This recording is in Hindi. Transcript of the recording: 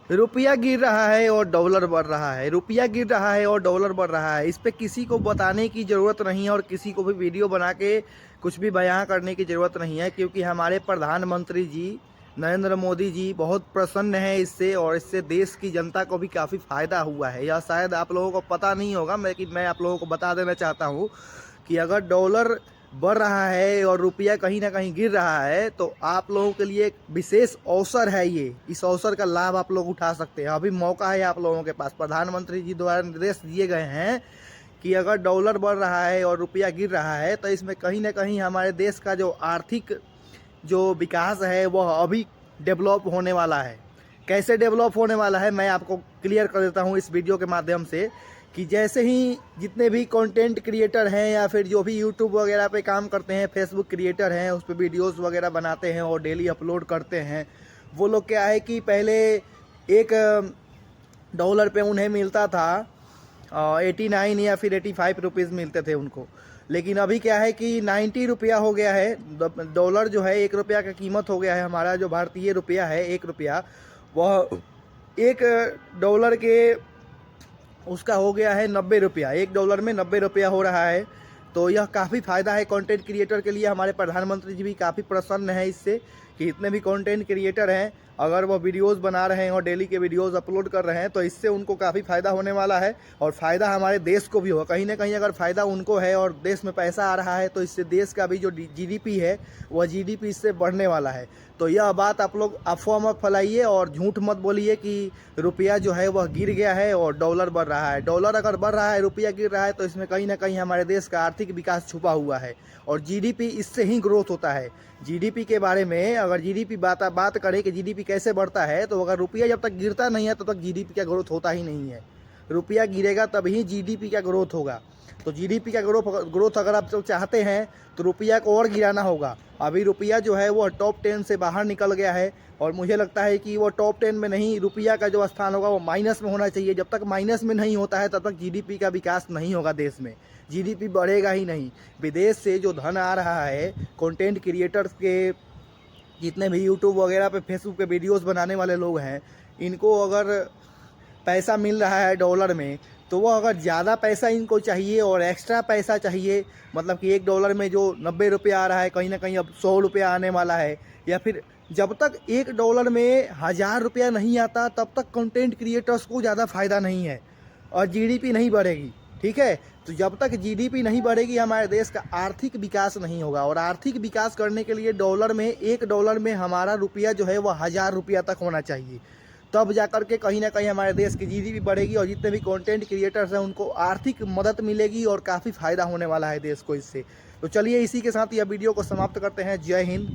रुपया गिर रहा है और डॉलर बढ़ रहा है, रुपया गिर रहा है और डॉलर बढ़ रहा है। इस पे किसी को बताने की ज़रूरत नहीं है और किसी को भी वीडियो बना के कुछ भी बयां करने की ज़रूरत नहीं है, क्योंकि हमारे प्रधानमंत्री जी नरेंद्र मोदी जी बहुत प्रसन्न हैं इससे, और इससे देश की जनता को भी काफ़ी फ़ायदा हुआ है। यह शायद आप लोगों को पता नहीं होगा, लेकिन मैं आप लोगों को बता देना चाहता हूँ कि अगर डॉलर बढ़ रहा है और रुपया कहीं ना कहीं गिर रहा है, तो आप लोगों के लिए एक विशेष अवसर है ये। इस अवसर का लाभ आप लोग उठा सकते हैं। अभी मौका है आप लोगों के पास। प्रधानमंत्री जी द्वारा निर्देश दिए गए हैं कि अगर डॉलर बढ़ रहा है और रुपया गिर रहा है, तो इसमें कहीं ना कहीं हमारे देश का जो आर्थिक जो विकास है वह अभी डेवलप होने वाला है। कैसे डेवलप होने वाला है मैं आपको क्लियर कर देता हूँ इस वीडियो के माध्यम से, कि जैसे ही जितने भी कंटेंट क्रिएटर हैं या फिर जो भी यूट्यूब वगैरह पे काम करते हैं, फेसबुक क्रिएटर हैं, उस पर वीडियोस वगैरह बनाते हैं और डेली अपलोड करते हैं, वो लोग क्या है कि पहले एक डॉलर पे उन्हें मिलता था 89 या फिर 85 रुपीज़ मिलते थे उनको। लेकिन अभी क्या है कि 90 रुपया हो गया है डॉलर, जो है 1 रुपया का कीमत हो गया है। हमारा जो भारतीय रुपया है 1 रुपया, वह 1 डॉलर के उसका हो गया है 90 रुपया। 1 डॉलर में 90 रुपया हो रहा है। तो यह काफ़ी फ़ायदा है कंटेंट क्रिएटर के लिए। हमारे प्रधानमंत्री जी भी काफ़ी प्रसन्न हैं इससे, कि इतने भी कंटेंट क्रिएटर हैं, अगर वो वीडियोस बना रहे हैं और डेली के वीडियोस अपलोड कर रहे हैं, तो इससे उनको काफ़ी फ़ायदा होने वाला है और फ़ायदा हमारे देश को भी होगा। कहीं ना कहीं अगर फ़ायदा उनको है और देश में पैसा आ रहा है, तो इससे देश का भी जो जीडीपी है वह जीडीपी इससे बढ़ने वाला है। तो यह बात आप लोग अफवाह मत फैलाइए और झूठ मत बोलिए कि रुपया जो है वह गिर गया है और डॉलर बढ़ रहा है। डॉलर अगर बढ़ रहा है, रुपया गिर रहा है, तो इसमें कहीं ना कहीं हमारे देश का आर्थिक विकास छुपा हुआ है और जीडीपी इससे ही ग्रोथ होता है। जीडीपी के बारे में अगर जीडीपी बात करें कि जीडीपी कैसे बढ़ता है, तो अगर रुपया जब तक गिरता नहीं है तब तक जीडीपी का ग्रोथ होता ही नहीं है। रुपया गिरेगा तभी जीडीपी का ग्रोथ होगा। तो जीडीपी का ग्रोथ अगर आप चाहते हैं तो रुपया को और गिराना होगा। अभी रुपया जो है वो टॉप 10 से बाहर निकल गया है और मुझे लगता है कि वो टॉप 10 में नहीं, रुपया का जो स्थान होगा वो माइनस में होना चाहिए। जब तक माइनस में नहीं होता है तब तक जीडीपी का विकास नहीं होगा देश में, जीडीपी बढ़ेगा ही नहीं। विदेश से जो धन आ रहा है कंटेंट क्रिएटर्स के, जितने भी यूट्यूब वगैरह पे फेसबुक पे वीडियोस बनाने वाले लोग हैं, इनको अगर पैसा मिल रहा है डॉलर में, तो वो अगर ज़्यादा पैसा इनको चाहिए और एक्स्ट्रा पैसा चाहिए, मतलब कि 1 डॉलर में जो 90 रुपया आ रहा है, कहीं ना कहीं अब 100 रुपया आने वाला है, या फिर जब तक 1 डॉलर में 1000 रुपया नहीं आता तब तक कंटेंट क्रिएटर्स को ज़्यादा फ़ायदा नहीं है और जीडीपी नहीं बढ़ेगी। ठीक है, तो जब तक जीडीपी नहीं बढ़ेगी हमारे देश का आर्थिक विकास नहीं होगा, और आर्थिक विकास करने के लिए डॉलर में 1 डॉलर में हमारा रुपया जो है वह 1000 रुपया तक होना चाहिए। तब जाकर के कहीं ना कहीं हमारे देश की जीडीपी बढ़ेगी और जितने भी कंटेंट क्रिएटर्स हैं उनको आर्थिक मदद मिलेगी और काफ़ी फ़ायदा होने वाला है देश को इससे। तो चलिए इसी के साथ यह वीडियो को समाप्त करते हैं। जय हिंद।